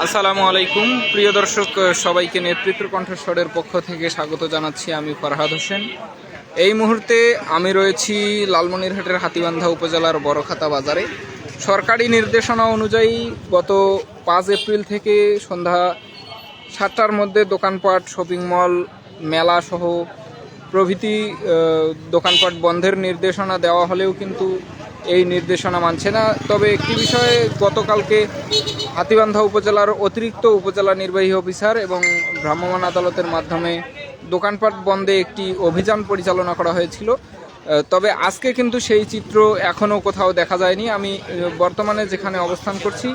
আসসালামু আলাইকুম প্রিয় দর্শক, সবাইকে নেতৃত্ব কণ্ঠস্বরের পক্ষ থেকে স্বাগত জানাচ্ছি। আমি ফরহাদ হোসেন। এই মুহূর্তে আমি রয়েছি লালমনিরহাটের হাতীবান্ধা উপজেলার বড়খাতা বাজারে। সরকারি নির্দেশনা অনুযায়ী গত 5 এপ্রিল থেকে সন্ধ্যা 7টার মধ্যে দোকানপাট, শপিং মল, মেলা সহ প্রভৃতি দোকানপাট বন্ধের নির্দেশনা দেওয়া হলেও কিন্তু এই নির্দেশনা মানছে না। তবে একটি বিষয়ে গতকালকে হাতীবান্ধা উপজেলার অতিরিক্ত উপজেলা নির্বাহী অফিসার এবং ভ্রাম্যমাণ আদালতের মাধ্যমে দোকানপাট বন্ধে একটি অভিযান পরিচালনা করা হয়েছিল। তবে আজকে কিন্তু সেই চিত্র এখনও কোথাও দেখা যায়নি। আমি বর্তমানে যেখানে অবস্থান করছি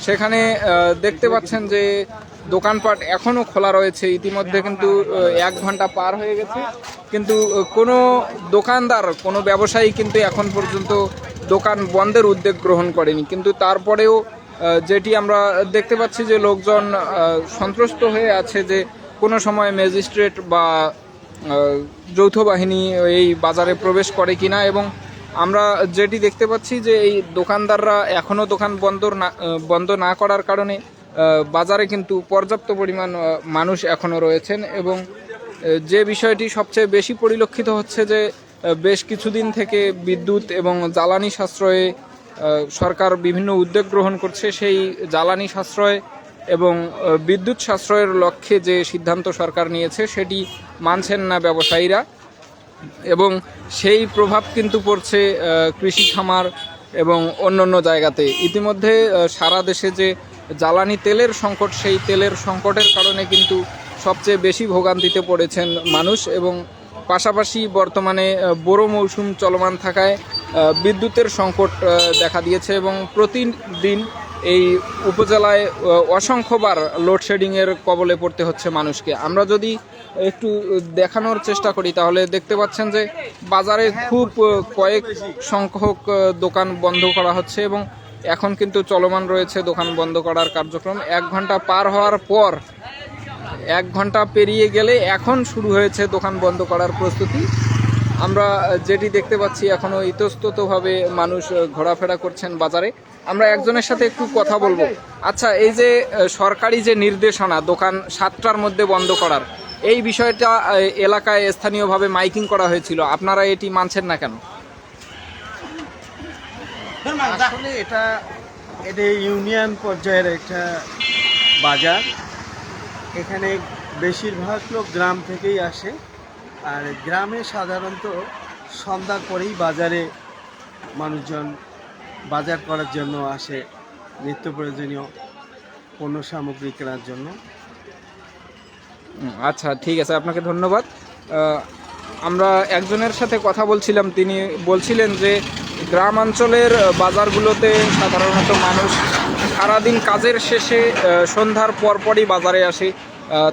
সেখানে দেখতে পাচ্ছেন যে দোকানপাট এখনও খোলা রয়েছে। ইতিমধ্যে কিন্তু 1 ঘন্টা পার হয়ে গেছে, কিন্তু কোনো দোকানদার, কোনো ব্যবসায়ী কিন্তু এখন পর্যন্ত দোকান বন্ধের উদ্যোগ গ্রহণ করেনি। কিন্তু তারপরেও যেটি আমরা দেখতে পাচ্ছি যে লোকজন সন্ত্রস্ত হয়ে আছে যে কোনো সময় ম্যাজিস্ট্রেট বা যৌথ বাহিনী এই বাজারে প্রবেশ করে কিনা। এবং আমরা যেটি দেখতে পাচ্ছি যে এই দোকানদাররা এখনও দোকান বন্ধ না করার কারণে বাজারে কিন্তু পর্যাপ্ত পরিমাণ মানুষ এখনও রয়েছেন। এবং যে বিষয়টি সবচেয়ে বেশি পরিলক্ষিত হচ্ছে যে বেশ কিছুদিন থেকে বিদ্যুৎ এবং জ্বালানি সাশ্রয়ে সরকার বিভিন্ন উদ্যোগ গ্রহণ করছে। সেই জ্বালানি সাশ্রয় এবং বিদ্যুৎ সাশ্রয়ের লক্ষ্যে যে সিদ্ধান্ত সরকার নিয়েছে সেটি মানছেন না ব্যবসায়ীরা, এবং সেই প্রভাব কিন্তু পড়ছে কৃষি খামার এবং অন্যান্য জায়গাতে। ইতিমধ্যে সারা দেশে যে জ্বালানি তেলের সংকট, সেই তেলের সংকটের কারণে কিন্তু সবচেয়ে বেশি ভোগান্তিতে পড়েছেন মানুষ। এবং পাশাপাশি বর্তমানে বোরো মৌসুম চলমান থাকায় বিদ্যুতের সংকট দেখা দিয়েছে এবং প্রতিদিন এই উপজেলায় অসংখ্যবার লোডশেডিংয়ের কবলে পড়তে হচ্ছে মানুষকে। আমরা যদি একটু দেখানোর চেষ্টা করি তাহলে দেখতে পাচ্ছেন যে বাজারে খুব কয়েক সংখ্যক দোকান বন্ধ করা হচ্ছে এবং এখন কিন্তু চলমান রয়েছে দোকান বন্ধ করার কার্যক্রম। 1 ঘন্টা পার হওয়ার পর, 1 ঘন্টা পেরিয়ে গেলে এখন শুরু হয়েছে দোকান বন্ধ করার প্রস্তুতি। আমরা যেটি দেখতে পাচ্ছি এখনও ইতস্ততভাবে মানুষ ঘোরাফেরা করছেন বাজারে। আমরা একজনের সাথে একটু কথা বলবো। আচ্ছা, এই যে সরকারি যে নির্দেশনা দোকান 7টার মধ্যে বন্ধ করার, এই বিষয়টা এলাকায় স্থানীয়ভাবে মাইকিং করা হয়েছিল, আপনারা এটি মানছেন না কেন? আসলে এটা ইউনিয়ন পর্যায়ের একটা বাজার। এখানে বেশিরভাগ লোক গ্রাম থেকেই আসে, আর গ্রামে সাধারণত সন্ধ্যার পরেই বাজারে মানুষজন বাজার করার জন্য আসে, নিত্য প্রয়োজনীয় পণ্য সামগ্রী কেনার জন্য। আচ্ছা, ঠিক আছে, আপনাকে ধন্যবাদ। আমরা একজনের সাথে কথা বলছিলাম, তিনি বলছিলেন যে গ্রামাঞ্চলের বাজারগুলোতে সাধারণত মানুষ সারাদিন কাজের শেষে সন্ধ্যার পরপরই বাজারে আসে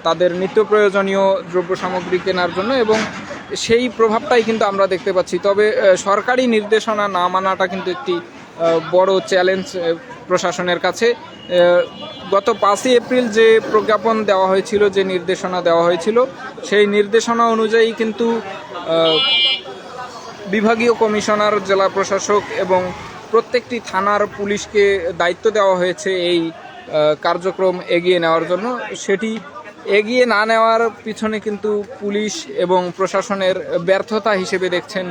তাদের নিত্য প্রয়োজনীয় দ্রব্য সামগ্রী কেনার জন্য, এবং সেই প্রভাবটাই কিন্তু আমরা দেখতে পাচ্ছি। তবে সরকারি নির্দেশনা না মানাটা কিন্তু একটি বড় চ্যালেঞ্জ প্রশাসনের কাছে। গত 5 এপ্রিল যে প্রজ্ঞাপন দেওয়া হয়েছিল, যে নির্দেশনা দেওয়া হয়েছিল, সেই নির্দেশনা অনুযায়ী কিন্তু বিভাগীয় কমিশনার, জেলা প্রশাসক এবং প্রত্যেকটি থানার পুলিশকে দায়িত্ব দেওয়া হয়েছে এই কার্যক্রম এগিয়ে নেওয়ার জন্য। সেটি এগিয়ে না নেওয়ার পিছনে কিন্তু পুলিশ এবং প্রশাসনের ব্যর্থতা হিসেবে দেখছেন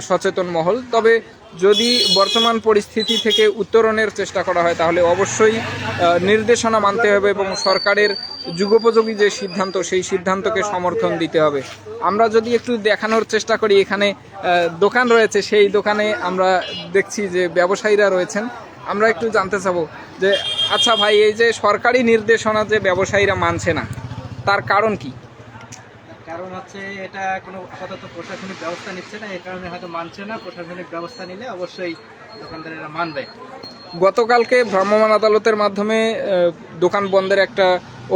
সচেতন মহল। তবে যদি বর্তমান পরিস্থিতি থেকে উত্তরণের চেষ্টা করা হয় তাহলে অবশ্যই নির্দেশনা মানতে হবে এবং সরকারের যুগোপযোগী যে সিদ্ধান্ত, সেই সিদ্ধান্তকে সমর্থন দিতে হবে। আমরা যদি একটু দেখানোর চেষ্টা করি, এখানে দোকান রয়েছে, সেই দোকানে আমরা দেখছি যে ব্যবসায়ীরা রয়েছেন। আমরা একটু জানতে চাবো যে আচ্ছা ভাই, এই যে সরকারি নির্দেশনা যে ব্যবসায়ীরা মানছে না, তার কারণ কি? কারণ হচ্ছে এটা কোনো আপাতত প্রশাসনিক ব্যবস্থা নিচ্ছে না, এই কারণে হয়তো মানছে না। প্রশাসনিক ব্যবস্থা নিলে অবশ্যই দোকানদারেরা মানবে। গতকালকে ভ্রাম্যমাণ আদালতের মাধ্যমে দোকান বন্ধের একটা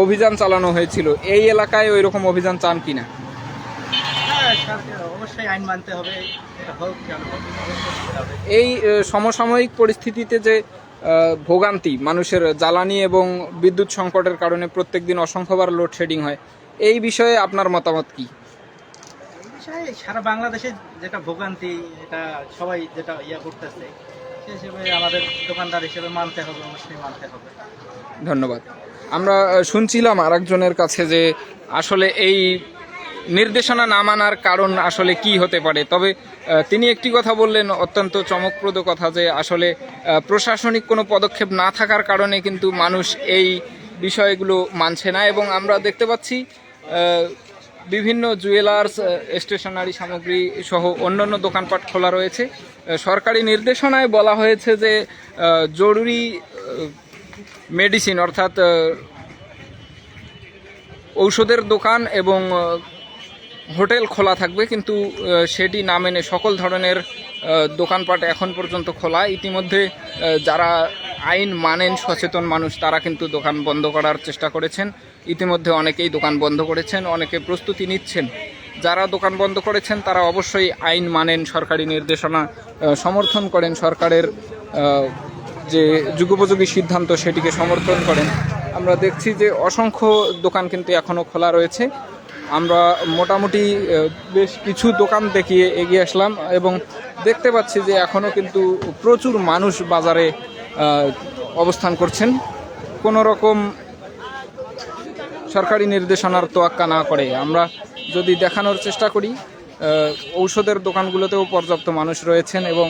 অভিযান চালানো হয়েছিল। এই এলাকায় ওই রকম অভিযান চান কিনা? হ্যাঁ, সরকার অবশ্যই আইন মানতে হবে, এটা হোক কেন হোক, এই সমসাময়িক পরিস্থিতিতে যে ভোগান্তি মানুষের, জ্বালানি এবং বিদ্যুৎ সংকটের কারণে প্রত্যেকদিন অসংখ্যবার লোডশেডিং হয়, এই বিষয়ে আপনার মতামত কি? এই বিষয়ে সারা বাংলাদেশে যেটা ভোগান্তি, এটা সবাই যেটা করতেছে, সেই হিসেবে আমাদের দোকানদার হিসেবে মানতে হবে, অবশ্যই মানতে হবে। ধন্যবাদ। আমরা শুনছিলাম আরেকজনের কাছে যে আসলে এই নির্দেশনা না মানার কারণ আসলে কি হতে পারে, তবে তিনি একটি কথা বললেন অত্যন্ত চমকপ্রদ কথা, যে আসলে প্রশাসনিক কোনো পদক্ষেপ না থাকার কারণে কিন্তু মানুষ এই বিষয়গুলো মানছে না। এবং আমরা দেখতে পাচ্ছি বিভিন্ন জুয়েলার্স, স্টেশনারি সামগ্রী সহ অন্যান্য দোকানপাট খোলা রয়েছে। সরকারি নির্দেশনায় বলা হয়েছে যে জরুরি মেডিসিন অর্থাৎ ঔষধের দোকান এবং হোটেল খোলা থাকবে, কিন্তু সেটি না মেনে সকল ধরনের দোকানপাট এখন পর্যন্ত খোলা। ইতিমধ্যে যারা আইন মানেন, সচেতন মানুষ, তারা কিন্তু দোকান বন্ধ করার চেষ্টা করেছেন। ইতিমধ্যে অনেকেই দোকান বন্ধ করেছেন, অনেকে প্রস্তুতি নিচ্ছেন। যারা দোকান বন্ধ করেছেন তারা অবশ্যই আইন মানেন, সরকারি নির্দেশনা সমর্থন করেন, সরকারের যে যুগোপযোগী সিদ্ধান্ত সেটিকে সমর্থন করেন। আমরা দেখছি যে অসংখ্য দোকান কিন্তু এখনও খোলা রয়েছে। আমরা মোটামুটি বেশ কিছু দোকান দেখিয়ে এগিয়ে আসলাম এবং দেখতে পাচ্ছি যে এখনও কিন্তু প্রচুর মানুষ বাজারে অবস্থান করছেন, কোনো রকম সরকারি নির্দেশনার তোয়াক্কা না করে। আমরা যদি দেখানোর চেষ্টা করি, ঔষধের দোকানগুলোতেও পর্যাপ্ত মানুষ রয়েছেন এবং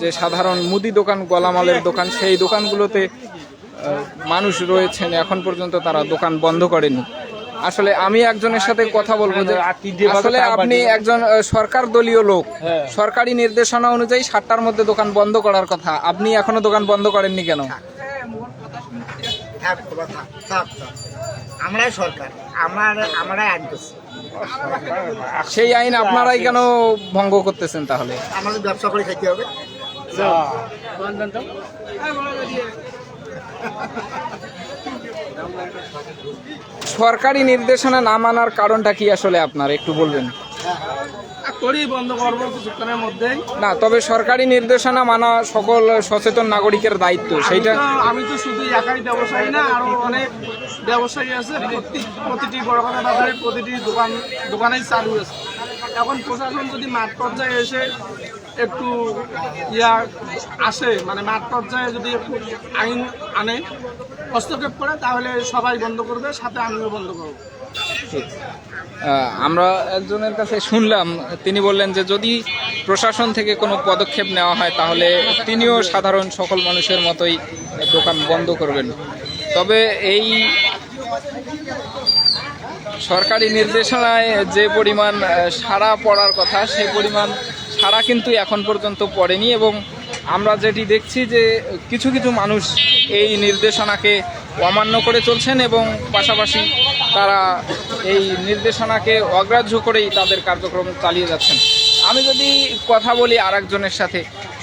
যে সাধারণ মুদি দোকান, গলামালের দোকান, সেই দোকানগুলোতে মানুষ রয়েছেন। এখন পর্যন্ত তারা দোকান বন্ধ করেনি। আসলে আমি একজনের সাথে কথা বলবো যে আসলে আপনি একজন সরকার দলীয় লোক, সরকারি নির্দেশনা অনুযায়ী 7টার মধ্যে দোকান বন্ধ করার কথা, আপনি এখনো দোকান বন্ধ করেননি কেন? আমরাই সরকার, আমরাই আইন করছি। সেই আইন আপনারাই কেন ভঙ্গ করতেছেন? তাহলে আমাদের ব্যবসা করে খাইতে হবে। সরকারি নির্দেশনা না মানার কারণটা কি আসলে আপনার একটু বলবেন? বন্ধ করবো কিছুক্ষণের মধ্যেই। না, তবে সরকারি নির্দেশনা মানা সকল সচেতন নাগরিকের দায়িত্ব। সেইটা আমি তো শুধু একাই ব্যবসায়ী না, আরো অনেক ব্যবসায়ী আছে। প্রতিটি বড় কথা বাজারে প্রতিটি দোকানেই চালু আছে। এখন প্রশাসন যদি মাঠ পর্যায়ে এসে একটু আসে, মানে মাঠ পর্যায়ে যদি একটু আইন আনে, হস্তক্ষেপ করে, তাহলে সবাই বন্ধ করবে, সাথে আমিও বন্ধ করবো। আমরা একজনের কাছে শুনলাম, তিনি বললেন যে যদি প্রশাসন থেকে কোনো পদক্ষেপ নেওয়া হয় তাহলে তিনিও সাধারণ সকল মানুষের মতোই দোকান বন্ধ করবেন। তবে এই সরকারি নির্দেশনায় যে পরিমাণ সাড়া পড়ার কথা, সেই পরিমাণ সাড়া কিন্তু এখন পর্যন্ত পড়েনি। এবং আমরা যেটি দেখছি যে কিছু কিছু মানুষ এই নির্দেশনাকে অমান্য করে চলছেন এবং পাশাপাশি তারা এই নির্দেশনাকে অগ্রাহ্য করেই তাদের কার্যক্রম চালিয়ে যাচ্ছেন। আমি যদি কথা বলি আরেকজনের সাথে,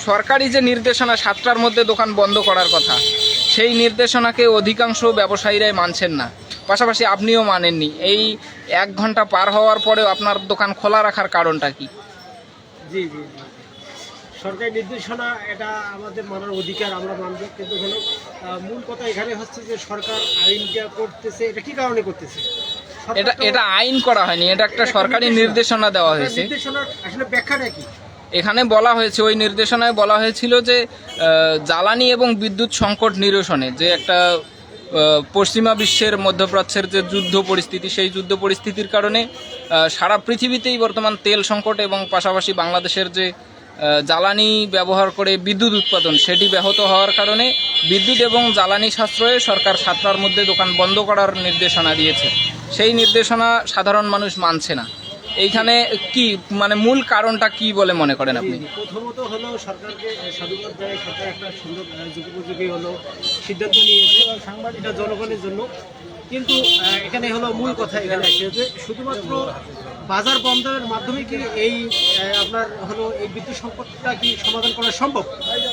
সরকারি যে নির্দেশনা 7টার মধ্যে দোকান বন্ধ করার কথা, সেই নির্দেশনাকে অধিকাংশ ব্যবসায়ীরাই মানছেন না, পাশাপাশি আপনিও মানেননি। এই 1 ঘন্টা পার হওয়ার পরেও আপনার দোকান খোলা রাখার কারণটা কি? জি জি জি, সরকারি নির্দেশনা এটা আমাদের মানার অধিকার, আমরা মানব। কিন্তু হলো মূল কথা এখানে হচ্ছে যে সরকার আইনটা করতেছে, এটা কি কারণে করতেছে? এটা আইন করা হয়নি, এটা একটা সরকারি নির্দেশনা দেওয়া হয়েছে। নির্দেশনার আসলে ব্যাখ্যাটা কি? এখানে বলা হয়েছে, ওই নির্দেশনায় বলা হয়েছিল যে জ্বালানি এবং বিদ্যুৎ সংকট নিরসনে, যে একটা পশ্চিমা বিশ্বের, মধ্যপ্রাচ্যের যে যুদ্ধ পরিস্থিতি, সেই যুদ্ধ পরিস্থিতির কারণে সারা পৃথিবীতেই বর্তমান তেল সংকট এবং পাশাপাশি বাংলাদেশের যে জ্বালানি ব্যবহার করে বিদ্যুৎ উৎপাদন, সেটি ব্যাহত হওয়ার কারণে বিদ্যুৎ এবং জ্বালানি সাশ্রয়ে সরকার 7টার মধ্যে দোকান বন্ধ করার নির্দেশনা দিয়েছে। সেই নির্দেশনা সাধারণ মানুষ মানছে না। এইখানে কি মানে মূল কারণটা কি বলে মনে করেন আপনি? প্রথমত হলো সরকারকে সাধুবাদ দেয়, সরকার একটা সুন্দর যুগোপযোগী হলো সিদ্ধান্ত নিয়েছে, এটা জনগণের জন্য। কিন্তু এখানে হলো মূল কথা এখানে আসে যে শুধুমাত্র বাজার বন্ধের মাধ্যমে কি এই আপনার হলো এই বিদ্যুৎ সংকটটা কি সমাধান করা সম্ভব?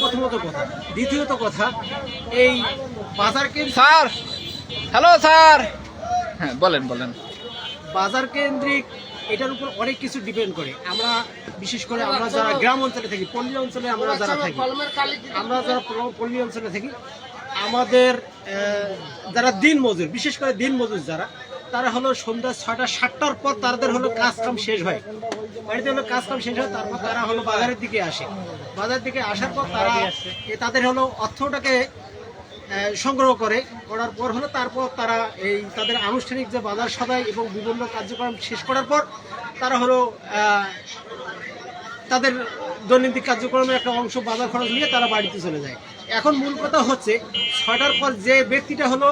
প্রথমত কথা। দ্বিতীয়ত কথা, এই বাজারকে স্যার, হ্যালো স্যার, হ্যাঁ বলেন বলেন। বাজার কেন্দ্রিক এটার উপর অনেক কিছু ডিপেন্ড করে। আমরা বিশেষ করে আমরা যারা গ্রাম অঞ্চলে থাকি, পল্লী অঞ্চলে আমরা যারা থাকি, আমরা যারা পল্লী অঞ্চলে থাকি, আমাদের যারা দিন মজুর, বিশেষ করে দিন মজুর যারা, তারা হলো সন্ধ্যা 6টা 7টার পর তাদের হলো কাজ কাম শেষ হয়, বাড়িতে হলো কাজ কাম শেষ হয়, তারপর তারা হলো বাজারের দিকে আসে। বাজার দিকে আসার পর তারা তাদের হলো অর্থটাকে সংগ্রহ করার পর হলো তারপর তারা এই তাদের আনুষ্ঠানিক যে বাজার সদাই এবং বিভিন্ন কার্যক্রম শেষ করার পর তারা হলো তাদের দৈনন্দিন কার্যক্রমের একটা অংশ বাজার খরচ নিয়ে তারা বাড়িতে চলে যায়। এখন মূল কথা হচ্ছে 6টার পর যে ব্যক্তিটা হলো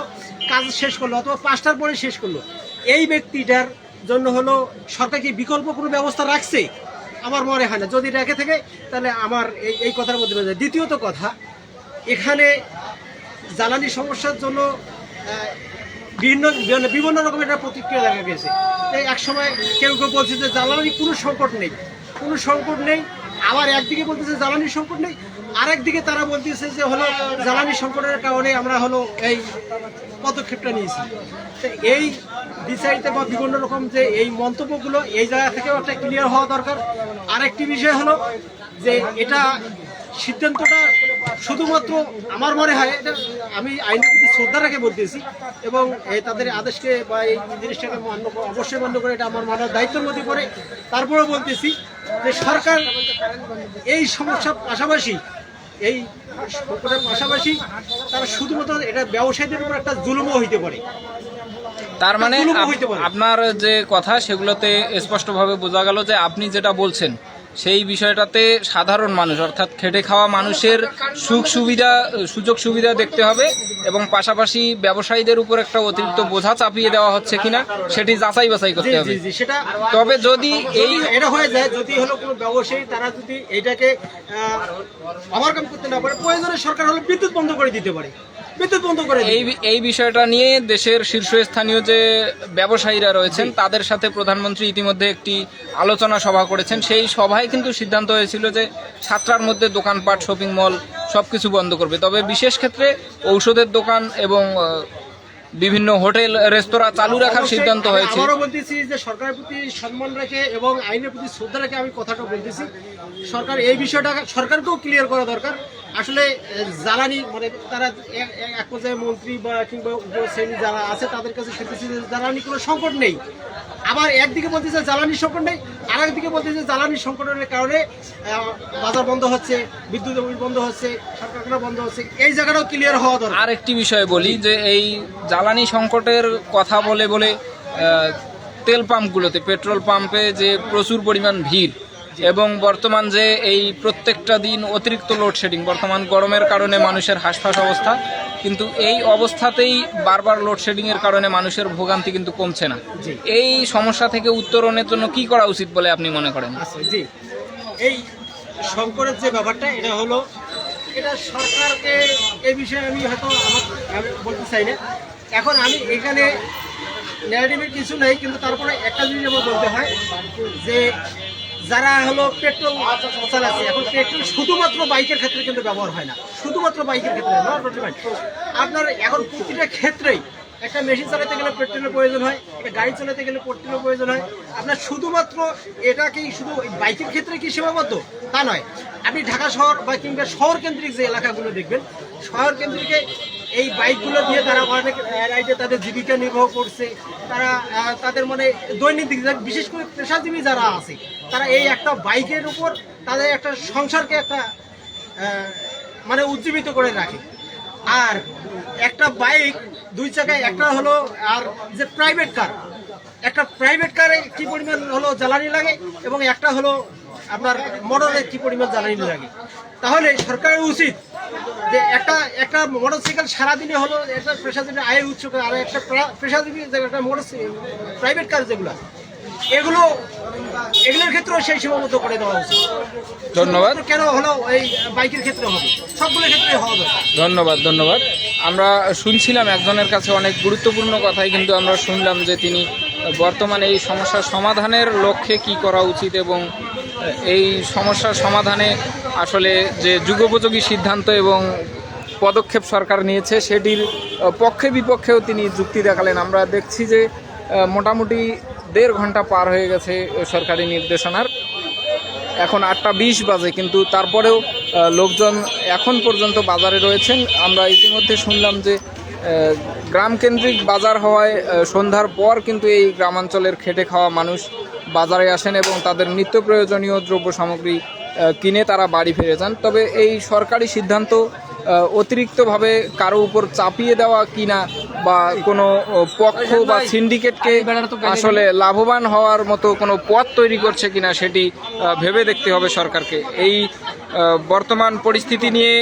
কাজ শেষ করলো অথবা 5টার পরে শেষ করলো, এই ব্যক্তিটার জন্য হলো সরকার কি বিকল্প কোনো ব্যবস্থা রাখছে? আমার মনে হয় না। যদি রেখে থাকে তাহলে আমার এই কথার মধ্যে রয়ে যায়। দ্বিতীয়ত কথা, এখানে জ্বালানি সমস্যার জন্য বিভিন্ন রকমের একটা প্রতিক্রিয়া দেখা গেছে। এই এক সময় কেউ কেউ বলছে যে জ্বালানি কোনো সংকট নেই, আবার একদিকে বলতেছে জ্বালানির সংকট নেই, আরেকদিকে তারা বলতেছে যে হলো জ্বালানি সংকটের কারণে আমরা হলো এই পদক্ষেপটা নিয়েছি। তো এই বিচারিতে বা বিভিন্ন রকম যে এই মন্তব্যগুলো এই জায়গা থেকেও একটা ক্লিয়ার হওয়া দরকার। আরেকটি বিষয় হলো যে এটা সিদ্ধান্তটা শুধুমাত্র আমার মনে হয় এটা আমি আইনের প্রতি শ্রদ্ধা রেখে বলতেছি এবং তাদের আদেশকে বা এই জিনিসটাকে অবশ্যই মান্য করে এটা আমার মানার দায়িত্বের মধ্যে পড়ে। তারপরেও বলতেছি যে সরকার এই সমস্যার পাশাপাশি এই সংকটের পাশাপাশি তারা শুধুমাত্র এটা ব্যবসায়ীদের উপর একটা জুলুমও হইতে পারে। তার মানে আপনার যে কথা সেগুলোতে স্পষ্টভাবে বোঝা গেল যে আপনি যেটা বলছেন সেই বিষয়টাতে সাধারণ মানুষ অর্থাৎ খেটে খাওয়া মানুষের সুযোগ সুবিধা দেখতে হবে এবং পাশাপাশি ব্যবসায়ীদের উপর একটা অতিরিক্ত বোঝা চাপিয়ে দেওয়া হচ্ছে কিনা সেটি যাচাই বাছাই করতে হবে। তবে যদি এটা হয়ে যায়, যদি হলো কোনো ব্যবসায়ী তারা যদি এইটাকে ওভারকাম করতে না পারে, প্রয়োজনে সরকার হলো বিদ্যুৎ বন্ধ করে দিতে পারে। এই বিষয়টা নিয়ে দেশের শীর্ষস্থানীয় যে ব্যবসায়ীরা রয়েছেন তাদের সাথে প্রধানমন্ত্রী ইতিমধ্যে একটি আলোচনা সভা করেছেন। সেই সভায় কিন্তু সিদ্ধান্ত হয়েছিল যে 7টার মধ্যে দোকানপাট, শপিং মল সবকিছু বন্ধ করবে। তবে বিশেষ ক্ষেত্রে ঔষধের দোকান এবং বিভিন্ন হোটেল রেস্তোরাঁ চালু রাখার সিদ্ধান্ত হয়েছে। আবারও বলতেছি যে সরকারের প্রতি সম্মান রেখে এবং আইনের প্রতি শ্রদ্ধা রেখে আমি কথাটা বলতেছি, সরকার এই বিষয়টা সরকারকেও ক্লিয়ার করা দরকার। আসলে জ্বালানি মানে তারা এক পর্যায়ে মন্ত্রী বা কিংবা উপশ্রেণী যারা আছে তাদের কাছে শুনতেছি যে জ্বালানি কোনো সংকট নেই, আবার একদিকে বলতেছে জ্বালানি সংকট নেই, আর একদিকে বলতেছে জ্বালানি সংকটের কারণে বাজার বন্ধ হচ্ছে, বিদ্যুৎ বন্ধ হচ্ছে, সরকারখানা বন্ধ হচ্ছে। এই জায়গাটাও ক্লিয়ার হওয়া দরকার। আর একটি বিষয় বলি যে এই জ্বালানি সংকটের কথা বলে তেল পাম্পগুলোতে, পেট্রোল পাম্পে যে প্রচুর পরিমাণ ভিড় এবং বর্তমান যে এই প্রত্যেকটা দিন অতিরিক্ত লোডশেডিং, বর্তমান গরমের কারণে মানুষের হাঁসফাঁস অবস্থা, কিন্তু এই অবস্থাতেই বারবার লোডশেডিংয়ের কারণে মানুষের ভোগান্তি কিন্তু কমছে না। এই সমস্যা থেকে উত্তরণের জন্য কি করা উচিত বলে আপনি মনে করেন? জি, এই সংকটের যে ব্যাপারটা এটা হলো, এটা সরকারকে এই বিষয়ে আমি হয়তো আমি বলতে চাই না। এখন আমি এখানে নেগেটিভের কিছু নেই, কিন্তু তারপরে একটা জিনিস আমার বলতে হয় যে যারা হলো পেট্রোল চালাচ্ছে, এখন পেট্রোল শুধুমাত্র বাইকের ক্ষেত্রে কিন্তু ব্যবহার হয় না, শুধুমাত্র বাইকের ক্ষেত্রে আপনার এখন প্রতিটা ক্ষেত্রেই একটা মেশিন চালাতে গেলে পেট্রোলের প্রয়োজন হয়, একটা গাড়ি চালাতে গেলে পেট্রোলের প্রয়োজন হয়। আপনার শুধুমাত্র এটাকেই শুধু বাইকের ক্ষেত্রে কি সীমাবদ্ধ তা নয়, আপনি ঢাকা শহর বা কিংবা শহর কেন্দ্রিক যে এলাকাগুলো দেখবেন, শহর কেন্দ্রিকে এই বাইকগুলো দিয়ে তারা অনেক রাইডে তাদের জীবিকা নির্বাহ করছে। তারা তাদের মানে দৈনন্দিন বিশেষ করে পেশাজীবী যারা আছে তারা এই একটা বাইকের উপর তাদের একটা সংসারকে একটা মানে উজ্জীবিত করে রাখে। আর একটা বাইক দুই চাকায়, একটা হলো আর যে প্রাইভেট কার, একটা প্রাইভেট কারে কি পরিমাণ হলো জ্বালানি লাগে এবং একটা হলো আপনার মোটরে কি পরিমাণ জ্বালানি লাগে। তাহলে সরকারের উচিত যে একটা মোটরসাইকেল সারাদিনে হলো একটা পেশাজীবী আয়ের উৎস, আর একটা পেশাজীবী একটা মোটর প্রাইভেট কার যেগুলো এগুলোর ক্ষেত্রেও সেই সীমাবদ্ধ করে দেওয়া উচিত। ধন্যবাদ। কেন হলো এই বাইকের ক্ষেত্রে হবে, সবগুলোর ক্ষেত্রে হওয়া দরকার। ধন্যবাদ। আমরা শুনছিলাম একজনের কাছে অনেক গুরুত্বপূর্ণ কথাই কিন্তু আমরা শুনলাম যে তিনি বর্তমানে এই সমস্যার সমাধানের লক্ষ্যে কি করা উচিত এবং এই সমস্যার সমাধানে আসলে যে যুগোপযোগী সিদ্ধান্ত এবং পদক্ষেপ সরকার নিয়েছে সেটির পক্ষে বিপক্ষেও তিনি যুক্তি দেখালেন। আমরা দেখছি যে মোটামুটি 1.5 ঘন্টা পার হয়ে গেছে সরকারি নির্দেশনার, এখন 8টা 20 বাজে, কিন্তু তারপরেও লোকজন এখন পর্যন্ত বাজারে রয়েছেন। আমরা ইতিমধ্যে শুনলাম যে গ্রামকেন্দ্রিক বাজার হওয়ায় সন্ধ্যার পর কিন্তু এই গ্রামাঞ্চলের খেটে খাওয়া মানুষ বাজারে আসেন এবং তাদের নিত্য প্রয়োজনীয় দ্রব্য সামগ্রী কিনে তারা বাড়ি ফিরে যান। তবে এই সরকারি সিদ্ধান্ত অতিরিক্তভাবে কারো উপর চাপিয়ে দেওয়া কিনা বা কোনো পক্ষ বা সিন্ডিকেটকে আসলে লাভবান হওয়ার মতো কোনো পথ তৈরি করছে কিনা সেটি ভেবে দেখতে হবে সরকারকে। এই বর্তমান পরিস্থিতি নিয়ে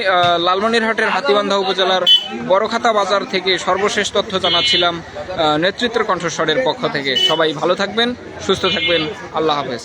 লালমনিরহাটের হাতীবান্ধা উপজেলার বড়খাতা বাজার থেকে সর্বশেষ তথ্য জানাচ্ছিলাম নেতৃত্বের কণ্ঠস্বরের পক্ষ থেকে। সবাই ভালো থাকবেন, সুস্থ থাকবেন, আল্লাহ হাফেজ।